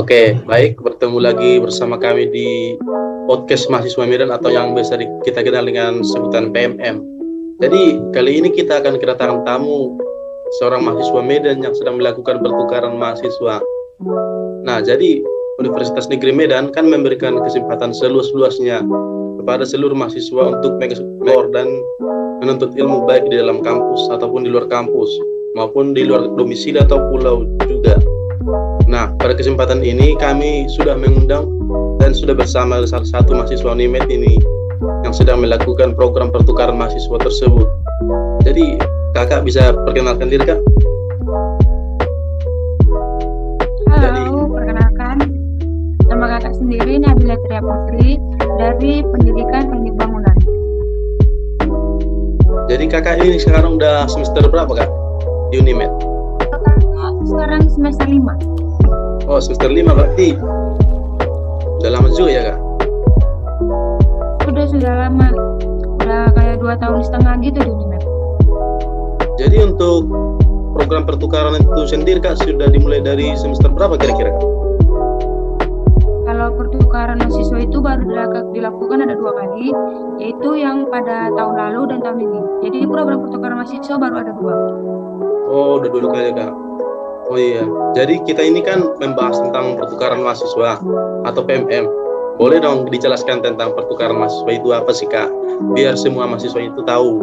Oke, baik, bertemu lagi bersama kami di podcast Mahasiswa Medan atau yang biasa kita kenal dengan sebutan PMM. Jadi, kali ini kita akan kedatangan tamu seorang mahasiswa Medan yang sedang melakukan pertukaran mahasiswa. Nah, jadi Universitas Negeri Medan kan memberikan kesempatan seluas-luasnya kepada seluruh mahasiswa untuk mengeksplor dan menuntut ilmu baik di dalam kampus ataupun di luar kampus maupun di luar domisili atau pulau juga. Nah, pada kesempatan ini kami sudah mengundang dan sudah bersama salah satu mahasiswa UNIMED ini yang sedang melakukan program pertukaran mahasiswa tersebut. Jadi, kakak bisa perkenalkan diri, Kak? Halo, perkenalkan. Nama kakak sendiri Nabila Tria Putri dari Pendidikan Teknik Bangunan. Jadi kakak ini sekarang udah semester berapa, Kak? Di UNIMED? Kakak sekarang semester 5. Oh, semester 5 berarti udah lama juga ya, Kak? Sudah lama. Udah kayak 2,5 tahun gitu di UNIMED. Jadi untuk program pertukaran itu sendiri, Kak, sudah dimulai dari semester berapa kira-kira, Kak? Kalau pertukaran mahasiswa itu baru dilakukan ada 2 kali, yaitu yang pada tahun lalu dan tahun ini. Jadi program pertukaran mahasiswa baru ada 2. Oh, udah 2 kali, Kak. Oh iya, jadi kita ini kan membahas tentang pertukaran mahasiswa atau PMM. Boleh dong dijelaskan tentang pertukaran mahasiswa itu apa sih, Kak? Biar semua mahasiswa itu tahu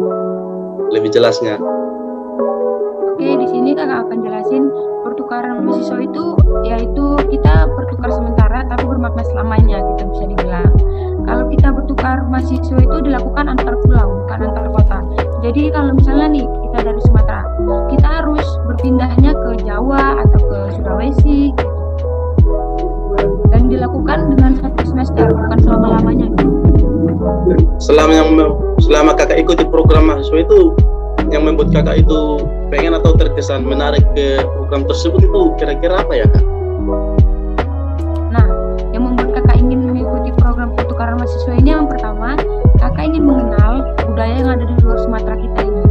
lebih jelasnya. Oke, di sini kakak akan jelasin pertukaran mahasiswa itu yaitu kita bertukar sementara tapi bermakna selamanya, kita bisa dibilang. Kalau kita bertukar mahasiswa itu dilakukan antar pulau, bukan antar kota. Jadi kalau misalnya nih kita dari Sumatera, kita harus berpindahnya ke Jawa atau ke Sulawesi gitu. Dan dilakukan dengan 1 semester, bukan selama-lamanya. Selama kakak ikuti program mahasiswa itu, yang membuat kakak itu pengen atau terkesan menarik ke program tersebut itu kira-kira apa ya, Kak? Nah, yang membuat kakak ingin mengikuti program pertukaran mahasiswa ini yang pertama, kakak ingin mengenal budaya yang ada di luar Sumatera kita ini.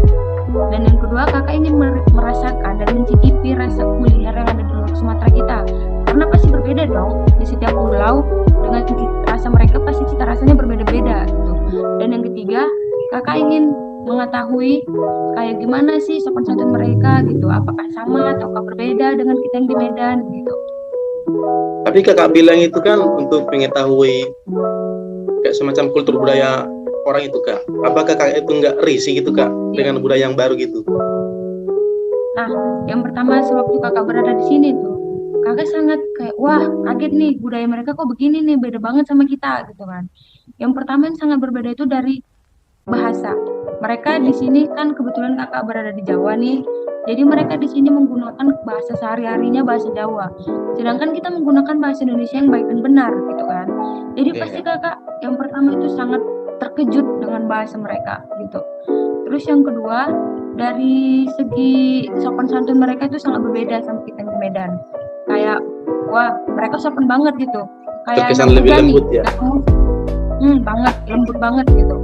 Dan yang kedua, kakak ingin merasakan dan mencicipi rasa kuliner yang ada di luar Sumatera kita. Karena pasti berbeda dong, di setiap pulau dengan rasa mereka pasti cita rasanya berbeda-beda gitu. Dan yang ketiga, kakak ingin mengetahui kayak gimana sih sopan santun mereka gitu, apakah sama ataukah berbeda dengan kita yang di Medan gitu. Tapi kakak bilang itu kan untuk mengetahui kayak semacam kultur budaya orang itu, Kak. Apakah kakak itu nggak risih gitu, Kak, dengan budaya yang baru gitu? Nah, yang pertama sewaktu kakak berada di sini tuh, kakak sangat kayak wah kaget nih, budaya mereka kok begini nih, beda banget sama kita gitu kan. Yang pertama yang sangat berbeda itu dari bahasa. Mereka di sini kan kebetulan kakak berada di Jawa nih, jadi mereka di sini menggunakan bahasa sehari-harinya bahasa Jawa, sedangkan kita menggunakan bahasa Indonesia yang baik dan benar gitu kan. Jadi pasti kakak yang pertama itu sangat terkejut dengan bahasa mereka gitu. Terus yang kedua, dari segi sopan santun mereka itu sangat berbeda sama kita di Medan. Kayak wah mereka sopan banget gitu. Kayak terkesan lebih lembut ya. Banget, lembut banget gitu.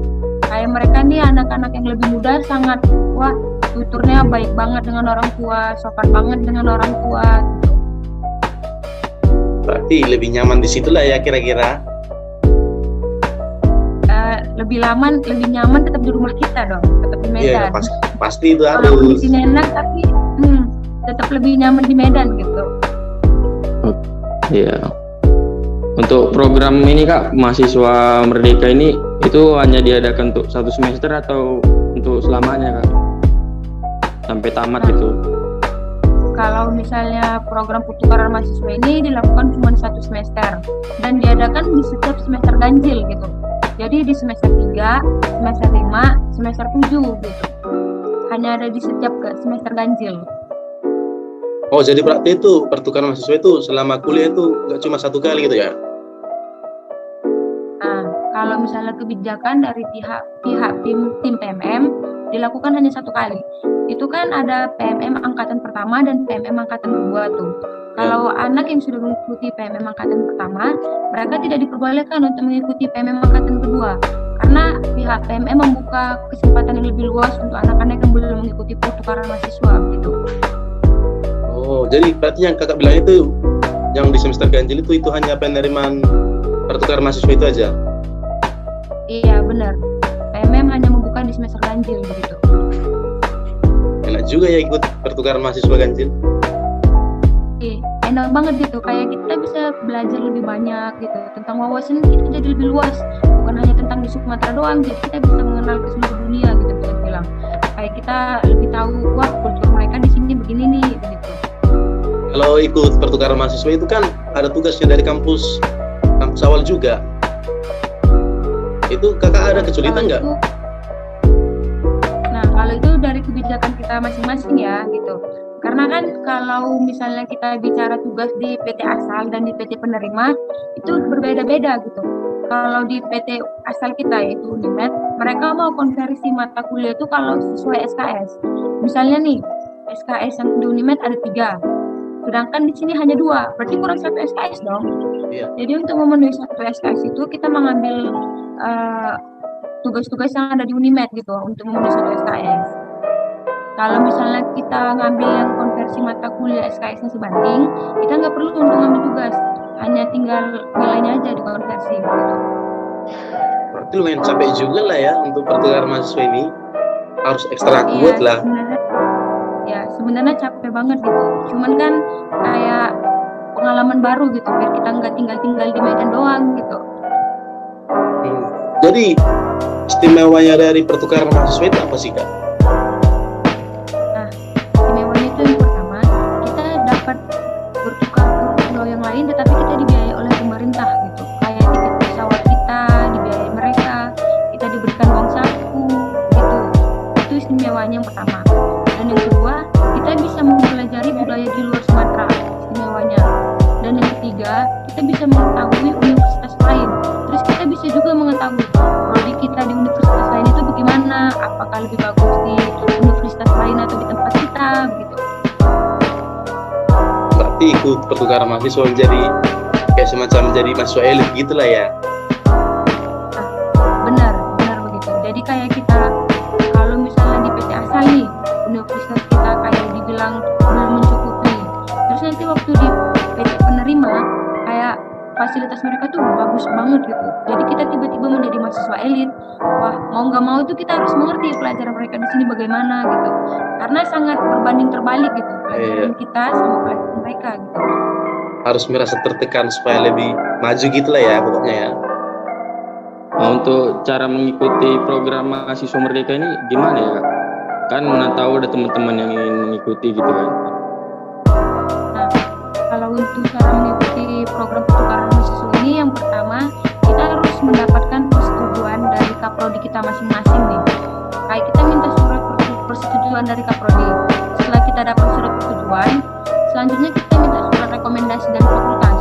Kayak mereka nih anak-anak yang lebih muda sangat wah tuturnya baik banget dengan orang tua, sopan banget dengan orang tua gitu. Berarti lebih nyaman di situlah ya kira-kira. Lebih nyaman tetap di rumah kita dong, tetap di Medan. Iya, pasti itu harus. Kalau di sini enak tapi tetap lebih nyaman di Medan gitu. Iya. Untuk program ini, Kak, mahasiswa merdeka ini itu hanya diadakan untuk 1 semester atau untuk selamanya, Kak? Sampai tamat gitu. Kalau misalnya program pertukaran mahasiswa ini dilakukan cuma 1 semester dan diadakan di setiap semester ganjil gitu. Jadi di semester 3, semester 5, semester 7 gitu. Hanya ada di setiap semester ganjil. Oh, jadi berarti itu pertukaran mahasiswa itu selama kuliah itu nggak cuma 1 kali gitu ya? Nah, kalau misalnya kebijakan dari pihak tim PMM dilakukan hanya 1 kali. Itu kan ada PMM angkatan pertama dan PMM angkatan kedua tuh. Kalau anak yang sudah mengikuti PMM angkatan pertama, mereka tidak diperbolehkan untuk mengikuti PMM angkatan kedua. Karena pihak PMM membuka kesempatan yang lebih luas untuk anak-anak yang belum mengikuti pertukaran mahasiswa gitu. Oh, jadi berarti yang kakak bilang itu yang di semester ganjil itu hanya penerimaan pertukaran mahasiswa itu aja. Iya benar. PMM hanya membuka di semester ganjil begitu. Enak juga ya ikut pertukaran mahasiswa ganjil. Enak banget gitu, kayak kita bisa belajar lebih banyak gitu tentang wawasan kita jadi lebih luas, bukan hanya tentang di Sumatera doang, jadi kita bisa mengenal ke seluruh dunia gitu bisa bilang. Kayak kita lebih tahu, wah kultur mereka di sini begini nih gitu. Kalau ikut pertukaran mahasiswa itu kan ada tugasnya dari kampus awal juga. Itu kakak ada kesulitan nggak? Nah kalau itu dari kebijakan kita masing-masing ya gitu. Karena kan kalau misalnya kita bicara tugas di PT asal dan di PT penerima itu berbeda-beda gitu. Kalau di PT asal kita yaitu Unimed, mereka mau konversi mata kuliah itu kalau sesuai SKS. Misalnya nih, SKS yang di Unimed ada 3, sedangkan di sini hanya 2, berarti kurang 1 SKS dong. Iya. Jadi untuk memenuhi 1 SKS itu kita mengambil tugas-tugas yang ada di Unimed gitu untuk memenuhi 1 SKS. Kalau misalnya kita ngambil yang konversi mata kuliah SKS-nya sebanding, kita nggak perlu untuk ngambil tugas, hanya tinggal nilainya aja dikonversi gitu. Berarti lumayan capek juga lah ya untuk pertukaran mahasiswa ini, harus ekstra kuat lah. Sebenarnya capek banget gitu. Cuman kan kayak pengalaman baru gitu, biar kita nggak tinggal di Medan doang gitu. Jadi istimewanya dari pertukaran mahasiswa itu apa sih kak? Yang pertama, kita dapat bertukar ke pulau yang lain tetapi kita dibiayai oleh pemerintah gitu. Kayak tiket pesawat kita dibiayai mereka, kita diberikan uang saku gitu. Itu istimewanya yang pertama. Dan yang kedua, kita bisa mempelajari budaya di luar Sumatera, istimewanya. Dan yang ketiga, kita bisa mengetahui universitas lain. Terus kita bisa juga mengetahui prodi kita di universitas lain itu bagaimana, apakah lebih bagus di universitas lain atau di tempat kita gitu. Berarti ikut pertukaran mahasiswa menjadi kayak semacam menjadi mahasiswa elit gitulah ya. Benar begitu. Jadi kayak kita kalau misalnya di PT asal nih, universitas kita kayak dibilang belum mencukupi. Terus nanti waktu di PT penerima kayak fasilitas mereka tuh bagus banget gitu. Jadi kita tiba-tiba menjadi mahasiswa elit. Wah, mau nggak mau tuh kita harus mengerti pelajaran mereka di sini bagaimana gitu. Karena sangat berbanding terbalik gitu pelajaran kita sama pelajaran mereka gitu. Harus merasa tertekan supaya lebih maju gitulah ya pokoknya ya. Nah, untuk cara mengikuti program mahasiswa merdeka ini gimana ya kak? Kan mana tahu ada teman-teman yang ingin mengikuti gitu kan. Nah, kalau untuk cara mengikuti program pertukaran mahasiswa ini, yang pertama kita harus mendapatkan persetujuan dari kaprodi kita masing-masing nih. Kayak kita minta surat persetujuan dari kaprodi. Setelah kita dapat surat persetujuan, selanjutnya kita minta surat rekomendasi dari fakultas.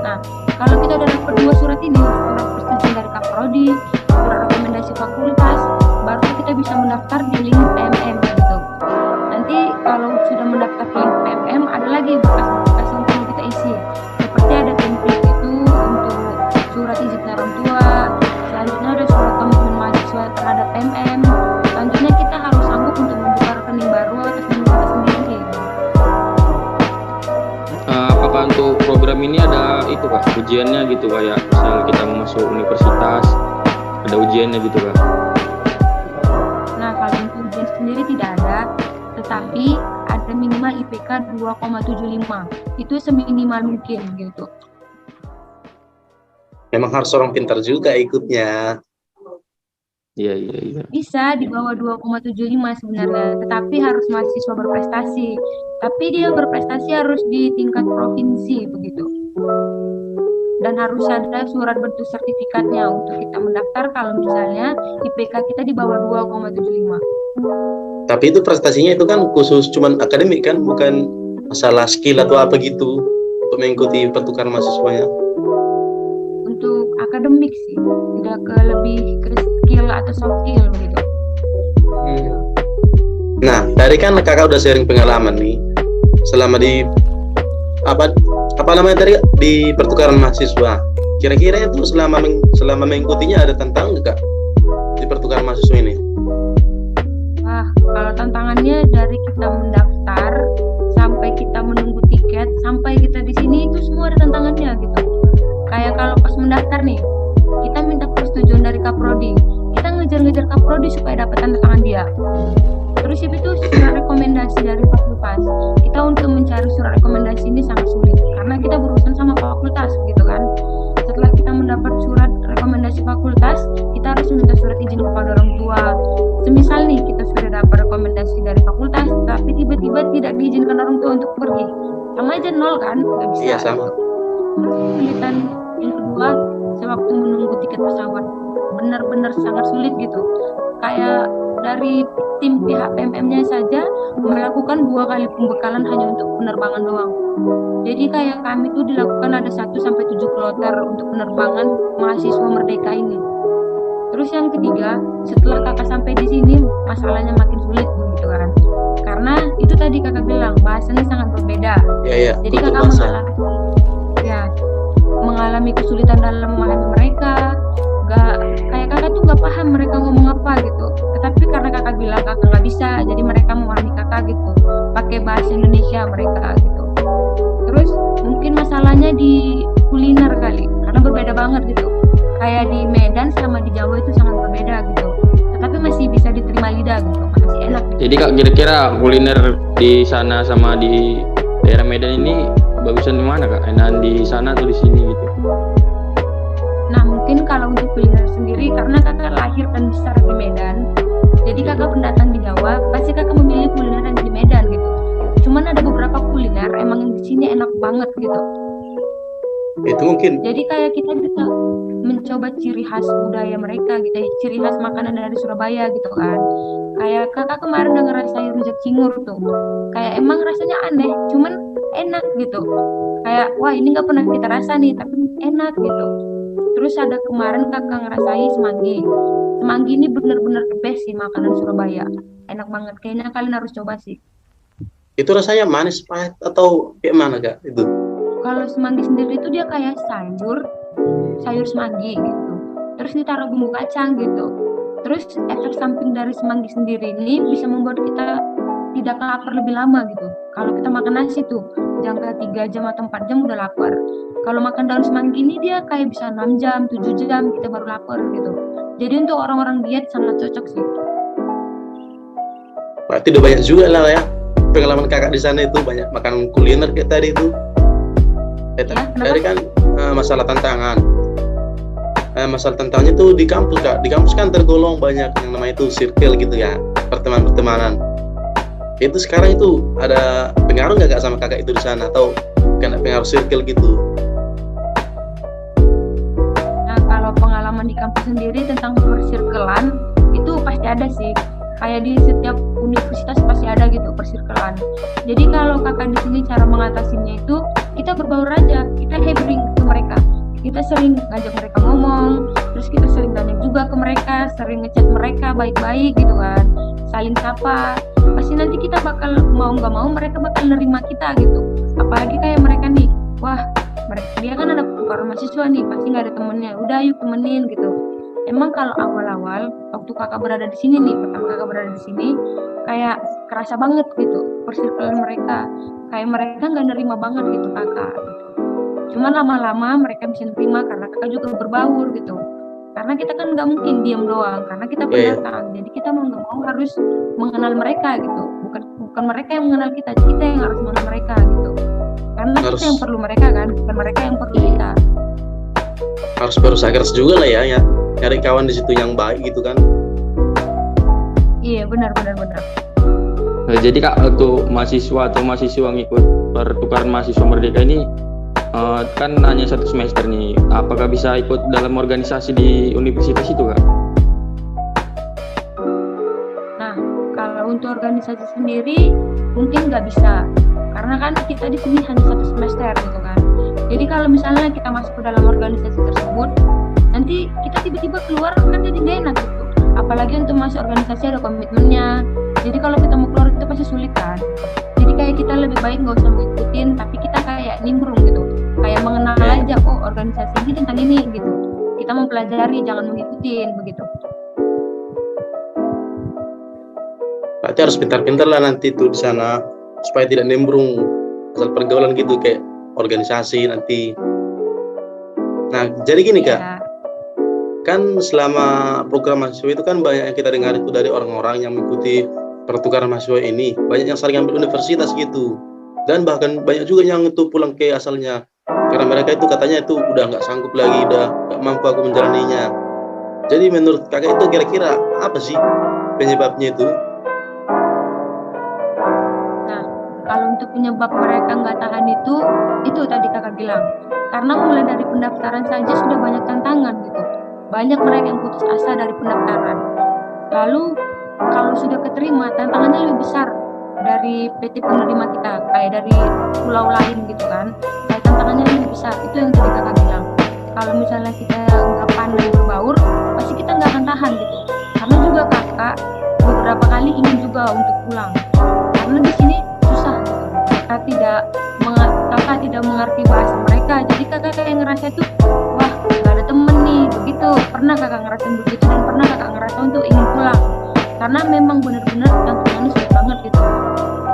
Nah, kalau kita udah dapat 2 surat ini, surat persetujuan dari kaprodi, surat rekomendasi fakultas, baru kita bisa mendaftar di link PMM gitu. Nanti kalau sudah mendaftar di link PMM, ada lagi berkas-berkas yang perlu kita isi. Seperti ada template itu untuk surat izin orang tua, selanjutnya ada surat komitmen mahasiswa terhadap PMM. Selanjutnya kita harus sanggup untuk membuka rekening baru atas nama kita sendiri. Apakah untuk program ini ada itu kak ujiannya gitu kayak misal kita mau masuk universitas ada ujiannya gitu kak? Nah kalau untuk ujian sendiri tidak ada, tetapi ada minimal IPK 2,75. Itu seminimal mungkin gitu. Memang harus orang pintar juga ikutnya. Iya. Bisa di bawah 2,75 sebenarnya, tetapi harus mahasiswa berprestasi. Tapi dia berprestasi harus di tingkat provinsi begitu. Dan harus ada surat bentuk sertifikatnya untuk kita mendaftar kalau misalnya IPK kita di bawah 2,75. Tapi itu prestasinya itu kan khusus cuman akademik kan, bukan masalah skill atau apa gitu untuk mengikuti pertukaran mahasiswanya. Untuk akademik sih, tidak lebih ke skill atau soft skill begitu. Nah, dari kan kakak udah sharing pengalaman nih selama di apa namanya tadi di pertukaran mahasiswa. Kira-kira itu selama mengikutinya ada tantangan nggak di pertukaran mahasiswa ini? Wah, kalau tantangannya dari kita mendaftar sampai kita menunggu tiket sampai kita di sini itu semua ada tantangannya gitu. Kayak kalau pas mendaftar nih, kita minta persetujuan dari Kaprodi, kita ngejar-ngejar Kaprodi supaya dapat tanda tangan dia. Terus itu surat rekomendasi dari fakultas, kita untuk mencari surat rekomendasi ini sangat sulit karena kita berurusan sama fakultas gitu kan. Setelah kita mendapat surat rekomendasi fakultas, kita harus minta surat izin kepada orang tua. Semisal nih kita sudah dapat rekomendasi dari fakultas, tapi tiba-tiba tidak diizinkan orang tua untuk pergi, sama aja nol kan, nggak bisa. Iya, sama. Terus kesulitan yang kedua, sewaktu menunggu tiket pesawat, benar-benar sangat sulit gitu. Kayak dari tim pihak PMM-nya saja melakukan 2 kali pembekalan hanya untuk penerbangan doang. Jadi kayak kami tuh dilakukan ada 1-7 kloter untuk penerbangan mahasiswa merdeka ini. Terus yang ketiga, setelah kakak sampai di sini, masalahnya makin sulit begitu kan. Karena itu tadi kakak bilang, bahasanya sangat berbeda. Iya, Jadi kultur kakak bahasa. mengalami kesulitan dalam memahami mereka. Kayak kakak tuh nggak paham mereka ngomong apa gitu. Tetapi karena kakak bilang kakak nggak bisa, jadi mereka memahami kakak gitu. Pakai bahasa Indonesia mereka gitu. Terus mungkin masalahnya di kuliner kali, karena berbeda banget gitu. Kayak di Medan sama di Jawa itu sangat berbeda gitu. Tetapi masih bisa diterima lidah gitu, masih enak gitu. Jadi kak, kira-kira kuliner di sana sama di daerah Medan ini bagusan di mana kak? Enakan di sana atau di sini gitu? Nah mungkin kalau untuk kuliner sendiri, karena kakak lahir dan besar di Medan, jadi kakak pendatang di Jawa, pasti kakak memilih kuliner yang di Medan gitu. Cuman ada beberapa kuliner emang yang di sini enak banget gitu. Itu mungkin Jadi kayak kita bisa mencoba ciri khas budaya mereka gitu, ciri khas makanan dari Surabaya gitu kan. Kayak kakak kemarin udah ngerasain rujak cingur tuh. Kayak emang rasanya aneh, cuman enak gitu. Kayak wah ini nggak pernah kita rasa nih, tapi enak gitu. Terus ada kemarin kakak ngerasain semanggi. Semanggi ini bener-bener the best sih makanan Surabaya. Enak banget, kayaknya kalian harus coba sih. itu rasanya manis, pahit atau kayak mana kak itu? Kalau semanggi sendiri itu dia kayak sayur semanggi gitu. Terus ditaruh bumbu kacang gitu. Terus efek samping dari semanggi sendiri ini bisa membuat kita tidak lapar lebih lama gitu. Kalau kita makan nasi tuh jangka 3 jam atau 4 jam udah lapar. Kalau makan daun semanggi ini dia kayak bisa 6 jam, 7 jam kita baru lapar gitu. Jadi untuk orang-orang diet sangat cocok sih. Berarti udah banyak juga lah ya pengalaman kakak di sana, itu banyak makan kuliner kayak tadi itu. Ya, kenapa? Tadi kan masalah tantangan. Masalah tantangannya tuh di kampus kak. Di kampus kan tergolong banyak yang namanya itu circle gitu ya, pertemanan. Itu sekarang itu ada pengaruh nggak kak sama kakak itu di sana, atau kena pengaruh circle gitu? Nah, kalau pengalaman di kampus sendiri tentang persirkelan itu pasti ada sih. Kayak di setiap universitas pasti ada gitu persirkelan. Jadi kalau kakak di sini cara mengatasinya itu kita berbaur aja, kita hebring ke mereka. Kita sering ngajak mereka ngomong, terus kita sering tanya juga ke mereka, sering ngechat mereka baik-baik gitu kan, saling sapa. Pasti nanti kita bakal mau nggak mau mereka bakal nerima kita gitu. Apalagi kayak mereka nih, wah dia kan ada orang mahasiswa nih, pasti nggak ada temennya, udah yuk temenin gitu. Emang kalau awal-awal waktu kakak berada di sini nih, pertama kakak berada di sini, kayak kerasa banget gitu persirkelan mereka, kayak mereka nggak nerima banget gitu kakak. Cuman lama-lama mereka bisa nerima karena kakak juga berbaur gitu. Karena kita kan nggak mungkin diam doang, karena kita pendatang. Jadi kita mau nggak mau harus mengenal mereka gitu. Bukan mereka yang mengenal kita yang harus mengenal mereka gitu. Karena kita yang perlu mereka kan, bukan mereka yang perlu kita. Harus berusaha keras juga lah ya, cari kawan di situ yang baik gitu kan. Iya benar. Nah, jadi kak, untuk mahasiswa atau mahasiswa ngikut pertukaran mahasiswa merdeka ini kan hanya 1 semester nih, apakah bisa ikut dalam organisasi di universitas itu kak? Nah kalau untuk organisasi sendiri mungkin nggak bisa, karena kan kita di sini hanya 1 semester gitu kan. Jadi kalau misalnya kita masuk ke dalam organisasi tersebut, nanti kita tiba-tiba keluar kan jadi nggak enak gitu. Apalagi untuk masuk organisasi ada komitmennya. Jadi kalau kita mau keluar itu pasti sulit kan. Jadi kayak kita lebih baik nggak usah ngikutin, tapi kita kayak nimbrung gitu. Kayak mengenal aja, oh organisasi ini tentang ini gitu. Kita mempelajari, jangan mengikutin begitu. Berarti harus pintar-pintar lah nanti tuh di sana supaya tidak nimbrung asal pergaulan gitu, kayak organisasi nanti. Nah, jadi gini Kak, Iya. kan selama program mahasiswa itu kan banyak yang kita dengar itu dari orang-orang yang mengikuti pertukaran mahasiswa ini, banyak yang sering ambil universitas gitu, dan bahkan banyak juga yang itu pulang ke asalnya karena mereka itu katanya itu udah nggak sanggup lagi, udah nggak mampu aku menjalaninya. Jadi menurut kakak itu kira-kira apa sih penyebabnya itu? Nah, kalau untuk penyebab mereka nggak tahan itu tadi kakak bilang. Karena mulai dari pendaftaran saja sudah banyak tantangan gitu. Banyak mereka yang putus asa dari pendaftaran. Lalu kalau sudah keterima, tantangannya lebih besar dari PT penerima kita, kayak dari pulau lain gitu kan. Kayak tantangannya lebih besar, itu yang tadi kakak bilang. Kalau misalnya kita nggak pandai berbaur, pasti kita nggak akan tahan gitu. Karena juga kakak beberapa kali ingin juga untuk pulang. Karena di sini susah gitu. Kakak tidak mengerti bahasa mereka, jadi kakak kayak ngerasa tuh, wah nggak ada temen nih, begitu. Pernah kakak ngerasain begitu dan pernah kakak ngerasa untuk ingin pulang. Karena memang benar-benar tantangannya sulit banget gitu.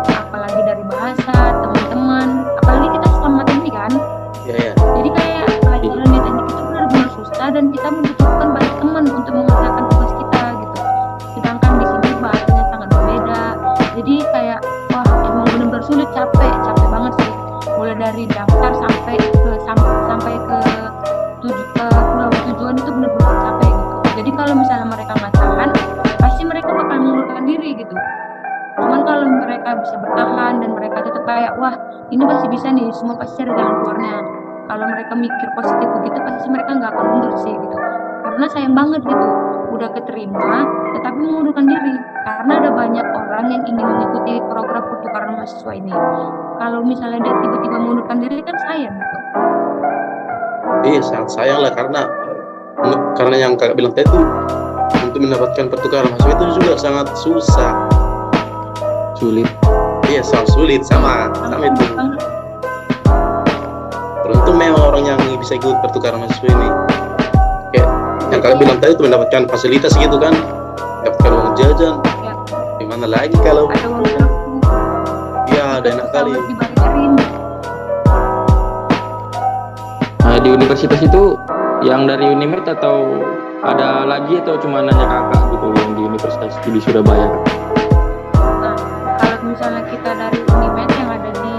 Apalagi dari bahasa, teman-teman, apalagi kita sesama teknik kan. Ya. Jadi kayak pelajaran di teknik itu benar-benar susah dan kita membutuhkan banyak teman untuk mengerjakan tugas kita gitu. Sedangkan di sini bahasanya sangat berbeda. Jadi kayak wah emang benar-benar sulit, capek banget sih. Mulai dari daftar sampai ke pulau tujuan itu benar-benar capek gitu. Jadi kalau misalnya mereka nggak tahan, pasti mereka bakal mengundurkan diri gitu. Cuman kalau mereka bisa bertahan dan mereka tetap kayak wah ini pasti bisa nih, semua pasti ada jalan keluarnya. Kalau mereka mikir positif begitu, pasti mereka nggak akan mundur sih gitu. Karena sayang banget gitu, udah keterima tetapi mengundurkan diri. Karena ada banyak orang yang ingin mengikuti program pertukaran mahasiswa ini. Kalau misalnya dia tiba-tiba mengundurkan diri kan sayang gitu. Iya, sangat sayang lah karena yang kakak bilang tadi itu untuk mendapatkan pertukaran mahasiswa itu juga sangat susah. Sulit. Iya, sangat sulit sama itu. Beruntung memang orang yang bisa ikut pertukaran mahasiswa ini. Kayak yang kakak bilang tadi itu mendapatkan fasilitas gitu kan, dapatkan uang jajan. Ya, Gimana lagi kalau ada uang saku, ya ada enak kali. pesawat dibayarin. Nah, di universitas itu yang dari Unimed atau ada lagi atau cuma nanya kakak gitu yang di universitas di Surabaya? Nah, kalau misalnya kita dari Unimed yang ada di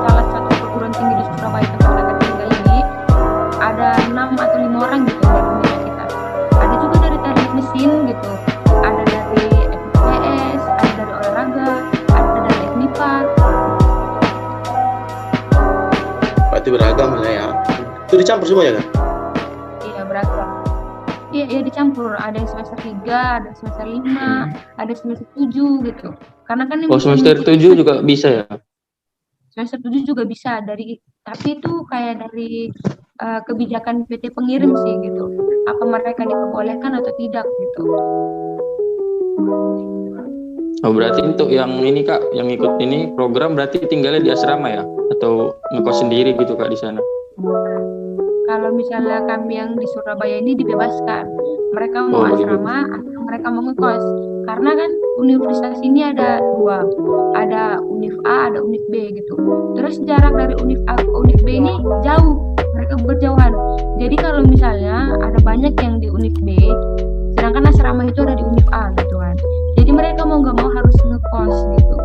salah satu perguruan tinggi di Surabaya tempat kita tinggal ini, ada 6 atau 5 orang gitu dari Unimed kita. Ada juga dari teknik mesin gitu, ada dari FPS, ada dari olahraga, ada dari teknika. Berarti beragam lah ya. Itu dicampur semua ya kan? Iya beragam. Iya dicampur. Ada yang semester 3, ada semester 5, ada semester 7 gitu. Karena kan yang Oh, semester 7 juga bisa ya? semester 7 juga bisa tapi itu kayak dari kebijakan PT pengirim sih gitu. Apa mereka diperbolehkan atau tidak gitu. Oh, berarti untuk yang ini Kak, yang ikut ini program berarti tinggalnya di asrama ya? Atau ngekos sendiri gitu Kak di sana? Kalau misalnya kami yang di Surabaya ini dibebaskan, mereka mau asrama atau mereka mau ngekos. Karena kan universitas ini ada 2, ada Univ A, ada Univ B gitu. Terus jarak dari Univ A ke Univ B ini jauh, mereka berjauhan. Jadi kalau misalnya ada banyak yang di Univ B, sedangkan asrama itu ada di Univ A gitu kan. Jadi mereka mau nggak mau harus ngekos gitu.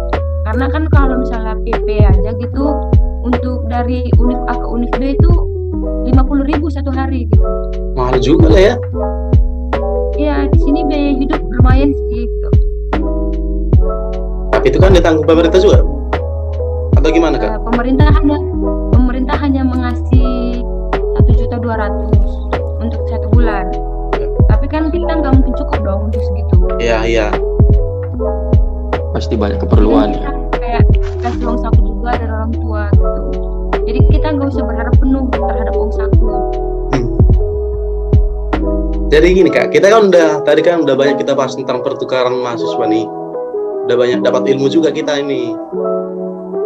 Karena kan kalau misalnya PP aja gitu, untuk dari Univ A ke Univ B itu 50.000 satu hari gitu. Mahal juga lah ya. Iya, di sini biaya hidup lumayan sih gitu. Tapi itu kan ditanggung pemerintah juga. Atau gimana Kak? Pemerintah hanya mengasih 1.200.000 untuk 1 bulan. Ya. Tapi kan kita nggak mungkin cukup dong untuk segitu. Iya. Pasti banyak keperluan ya. Kayak kasih uang saku juga dari orang tua gitu. Jadi kita nggak usah berharap penuh terhadap uang saku. Jadi gini Kak, kita kan tadi udah banyak kita bahas tentang pertukaran mahasiswa nih. Udah banyak dapat ilmu juga kita ini.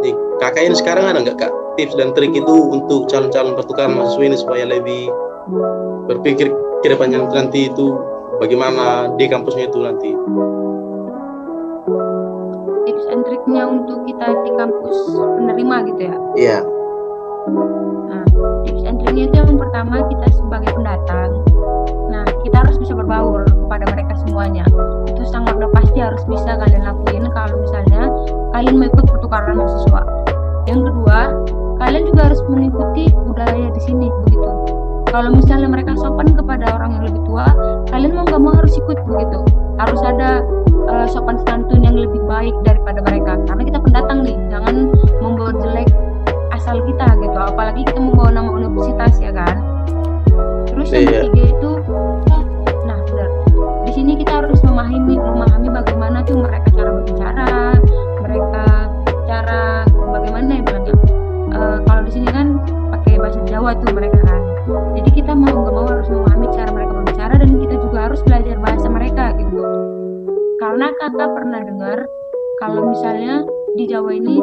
Nih, kakak ini sekarang ada nggak Kak tips dan trik itu untuk calon-calon pertukaran mahasiswa ini supaya lebih berpikir ke depannya nanti itu bagaimana di kampusnya itu nanti? Tips and triknya untuk kita di kampus penerima gitu ya. Iya. Nah, tips and triknya itu yang pertama, kita sebagai pendatang, nah kita harus bisa berbaur kepada mereka semuanya. Itu sangat udah pasti harus bisa kalian lakuin kalau misalnya kalian mau ikut pertukaran mahasiswa. Yang kedua, kalian juga harus mengikuti budaya di sini begitu. Kalau misalnya mereka sopan kepada orang yang lebih tua, kalian mau nggak mau harus ikut begitu. Harus ada sopan santun yang lebih baik daripada mereka, karena kita pendatang nih, jangan membawa jelek asal kita gitu, apalagi kita membawa nama universitas ya kan. Terus yang Iya. ketiga itu, nah benar, di sini kita harus memahami bagaimana tuh mereka cara berbicara, mereka cara bagaimana ya bilangnya. Kalau di sini kan pakai bahasa Jawa tuh mereka kan, jadi kita mau nggak mau harus memahami cara mereka berbicara, dan kita juga harus belajar bahasa mereka gitu. Karena kakak pernah dengar kalau misalnya di Jawa ini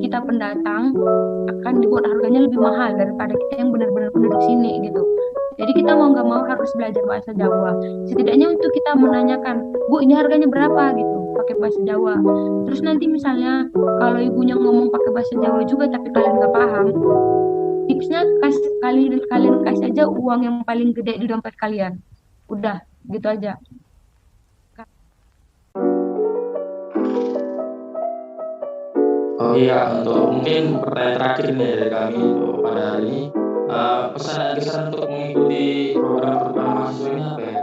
kita pendatang akan dibuat harganya lebih mahal daripada kita yang benar-benar penduduk sini gitu. Jadi kita mau nggak mau harus belajar bahasa Jawa. Setidaknya untuk kita menanyakan, Bu ini harganya berapa gitu, pakai bahasa Jawa. Terus nanti misalnya kalau ibunya ngomong pakai bahasa Jawa juga tapi kalian nggak paham, tipsnya kalian kasih aja uang yang paling gede di dompet kalian. Udah, gitu aja. Oh iya, untuk mungkin pertanyaan terakhir nih dari kami untuk pada hari ini, pesan dan kesan untuk mengikuti program pertukaran mahasiswa ini apa ya?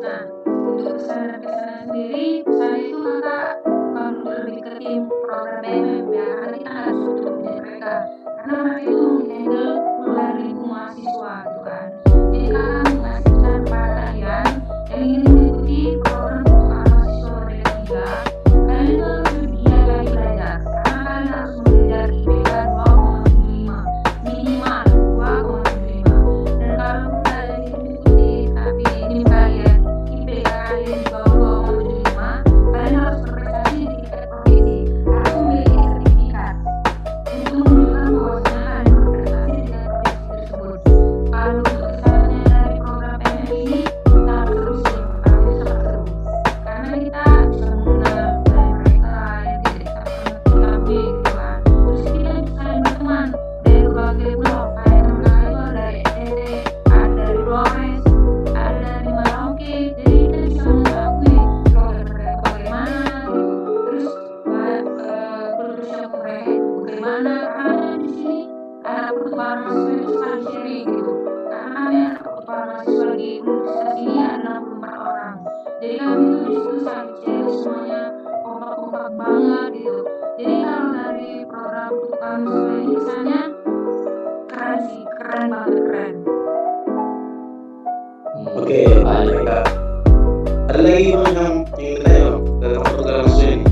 Nah, untuk pesan dan kesan sendiri, pesan itu kakak bukan untuk lebih ke tim program BMM ya, karena kita harus tutup budget mereka, karena mereka itu menghandle puluhan ribu mahasiswa gitu kan. Jadi kakak mengasih pesan kepada kalian yang ingin mengikuti program pertukaran mahasiswa Merdeka 3, kalian itu harus lebih giat lagi belajar, karena kalian harus mengejar IPK 2,75 minimal 2,75. Dan kalau kalian mengikuti tapi ini kalian IPK kalian di bawah 2,75, kalian harus berprestasi di tingkat provinsi, harus memiliki sertifikat untuk menunjukkan bahwasanya kalian berprestasi di tingkat provinsi tersebut. Kalau untuk kesannya dari program PMM ini sangat seru sih, pertama itu sangat seru karena kita bisa mengenal budaya mereka yang tidak kita pernah ketahui gitu kan. Terus kita bisa saling berteman dari berbagai blok, kayak teman kakak itu ada dari NTT, ada dari Flores, ada dari Merauke, jadi kita bisa mengetahui program mereka bagaimana gitu. Terus kultur shock mereka itu bagaimana, karena di sini anak pertukaran mahasiswa itu saling sharing gitu, karena kami anak pertukaran mahasiswa di universitas ini ada 64 orang, jadi kami tuh di situ saling sharing semuanya, kompak-kompak banget gitu. Jadi kalau dari program pertukaran mahasiswa ini kesannya keren sih, keren banget, keren. Oke, baik Kak. Ada lagi Bang yang ingin ditanya Bang tentang pertukaran mahasiswa ini?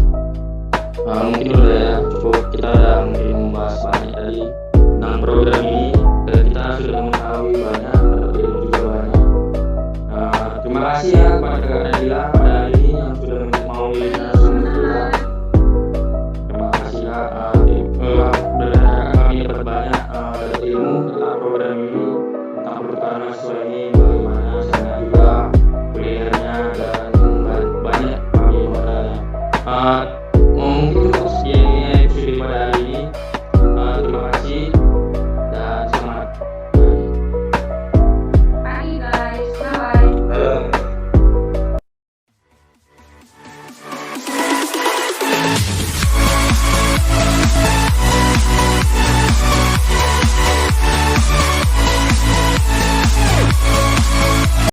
Mungkin udah ya, cukup kita udah mungkin membahas banyak tadi tentang program ini, dan kita sudah mengetahui banyak, dapat ilmu juga banyak. Terima kasih ya kepada Kak Nadila,